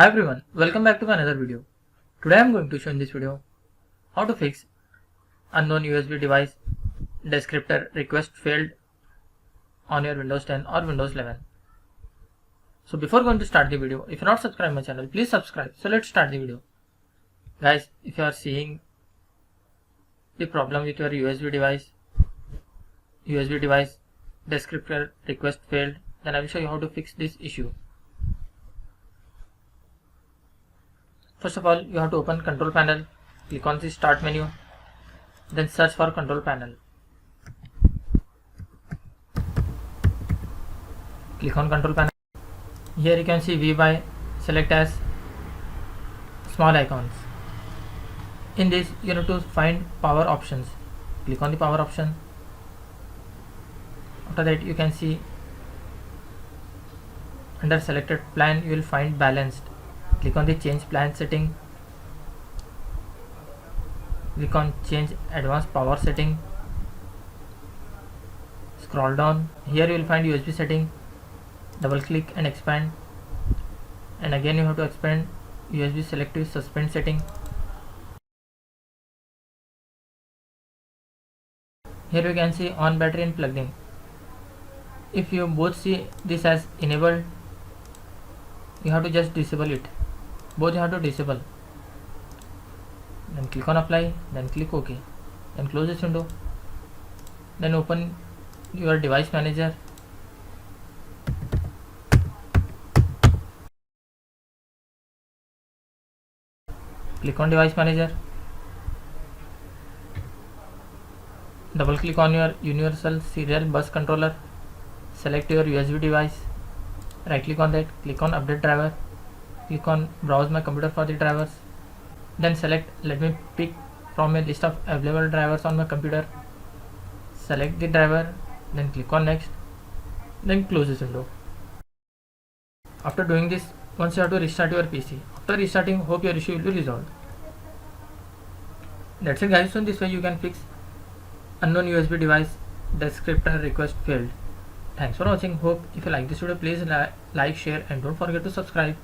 Hi everyone, welcome back to another video. Today I am going to show in this video how to fix unknown USB device descriptor request failed on your Windows 10 or Windows 11. So before going to start the video, if you are not subscribed my channel, please subscribe. So let's start the video. Guys, if you are seeing the problem with your USB device descriptor request failed, then I will show you how to fix this issue. First of all, you have to open control panel, click on the start menu, then search for control panel. Click on control panel. Here you can see VBuy, select as small icons. In this you need to find power options. Click on the power option. After that you can see under selected plan you will find balanced. Click on the change plan setting. Click on change advanced power setting. Scroll down. Here you will find USB setting. Double click and expand. And again you have to expand USB selective suspend setting. Here you can see on battery and plugged in. If you both see this as enabled, you have to just disable it. Both you have to disable. Then click on apply, then click OK, then close this window, then open your device manager. Click on device manager, double click on your universal serial bus controller, select your USB device, right click on that, click on update driver, click on browse my computer for the drivers, then select let me pick from a list of available drivers on my computer, select the driver, then click on next, then close this window. After doing this, once you have to restart your PC. After restarting, hope your issue will be resolved. That's it guys. So in this way you can fix unknown USB device descriptor request failed. Thanks for watching. Hope if you like this video, please like, share and don't forget to subscribe.